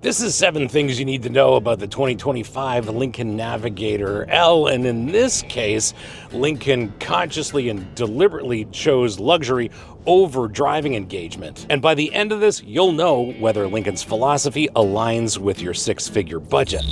This is 7 things you need to know about the 2025 Lincoln Navigator L, and in this case, Lincoln consciously and deliberately chose luxury over driving engagement. And by the end of this, you'll know whether Lincoln's philosophy aligns with your 6-figure budget.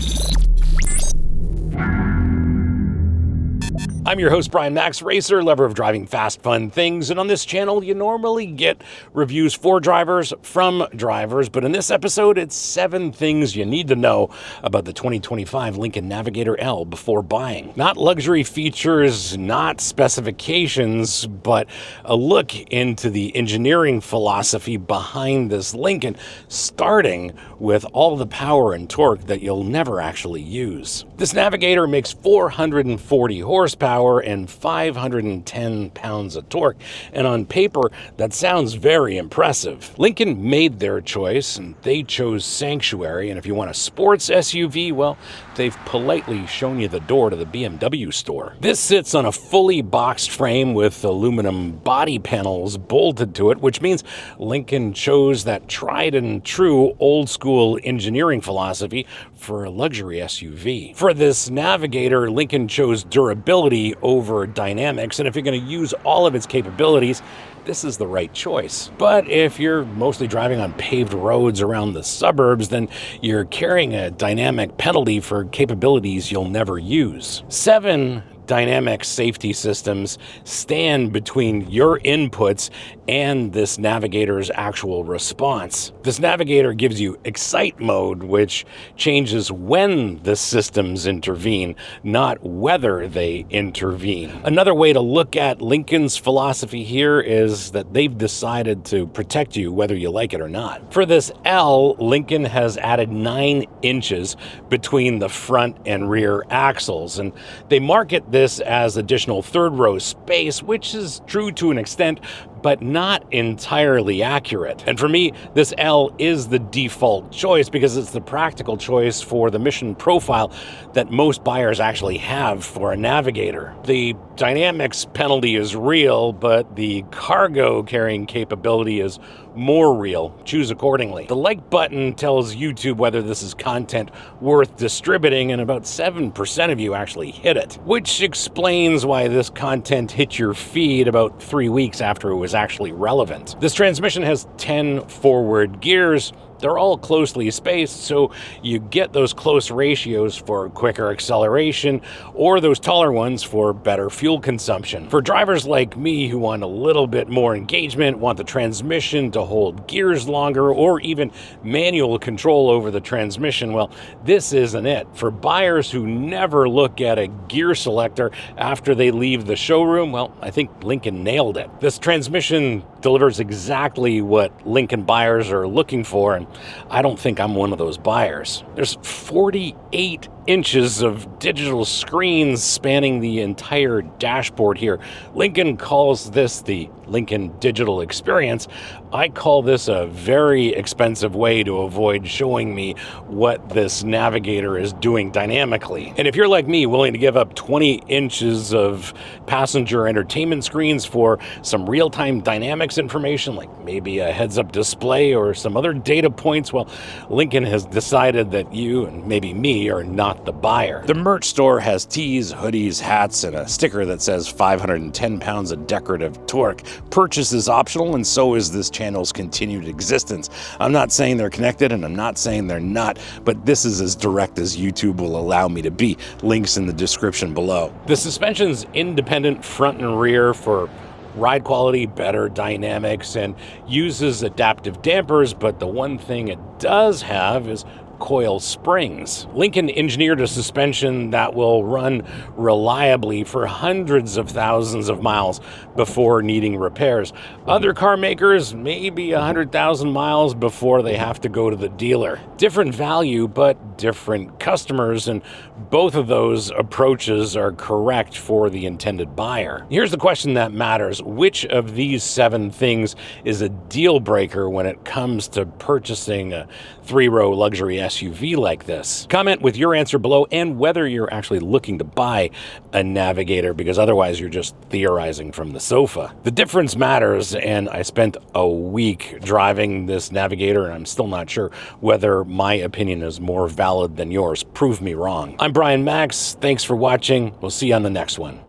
I'm your host, Brian Makse, racer, lover of driving fast, fun things, and on this channel, you normally get reviews for drivers from drivers, but in this episode, it's 7 things you need to know about the 2025 Lincoln Navigator L before buying. Not luxury features, not specifications, but a look into the engineering philosophy behind this Lincoln, starting with all the power and torque that you'll never actually use. This Navigator makes 440 horsepower and 510 pounds of torque, and on paper that sounds very impressive. Lincoln made their choice and they chose Sanctuary, and if you want a sports SUV, well, they've politely shown you the door to the BMW store. This sits on a fully boxed frame with aluminum body panels bolted to it, which means Lincoln chose that tried and true old school engineering philosophy for a luxury SUV. For this Navigator, Lincoln chose durability over dynamics, and if you're going to use all of its capabilities, this is the right choice. But if you're mostly driving on paved roads around the suburbs, then you're carrying a dynamic penalty for capabilities you'll never use. 7 dynamic safety systems stand between your inputs and this Navigator's actual response. This Navigator gives you Excite mode, which changes when the systems intervene, not whether they intervene. Another way to look at Lincoln's philosophy here is that they've decided to protect you whether you like it or not. For this L, Lincoln has added 9 inches between the front and rear axles, and they market this as additional third row space, which is true to an extent, but not entirely accurate. And for me, this L is the default choice because it's the practical choice for the mission profile that most buyers actually have for a Navigator. The dynamics penalty is real, but the cargo carrying capability is more real. Choose accordingly. The like button tells YouTube whether this is content worth distributing, and about 7% of you actually hit it, which explains why this content hit your feed about 3 weeks after it was actually relevant. This transmission has 10 forward gears. They're all closely spaced, so you get those close ratios for quicker acceleration, or those taller ones for better fuel consumption. For drivers like me who want a little bit more engagement, want the transmission to hold gears longer, or even manual control over the transmission, well, this isn't it. For buyers who never look at a gear selector after they leave the showroom, well, I think Lincoln nailed it. This transmission delivers exactly what Lincoln buyers are looking for, and I don't think I'm one of those buyers. There's 48 inches of digital screens spanning the entire dashboard here. Lincoln calls this the Lincoln Digital Experience. I call this a very expensive way to avoid showing me what this Navigator is doing dynamically. And if you're like me, willing to give up 20 inches of passenger entertainment screens for some real-time dynamics information, like maybe a heads-up display or some other data points, well, Lincoln has decided that you and maybe me are not the buyer. The merch store has tees, hoodies, hats, and a sticker that says 510 pounds of decorative torque. Purchase is optional, and so is this channel's continued existence. I'm not saying they're connected, and I'm not saying they're not, but this is as direct as YouTube will allow me to be. Links in the description below. The suspension's independent front and rear for ride quality, better dynamics, and uses adaptive dampers, but the one thing it does have is coil springs. Lincoln engineered a suspension that will run reliably for hundreds of thousands of miles before needing repairs. Other car makers, maybe 100,000 miles before they have to go to the dealer. Different value, but different customers, and both of those approaches are correct for the intended buyer. Here's the question that matters. Which of these 7 things is a deal breaker when it comes to purchasing a 3-row luxury SUV like this? Comment with your answer below and whether you're actually looking to buy a Navigator, because otherwise you're just theorizing from the sofa. The difference matters, and I spent a week driving this Navigator and I'm still not sure whether my opinion is more valid than yours. Prove me wrong. I'm Brian Makse. Thanks for watching. We'll see you on the next one.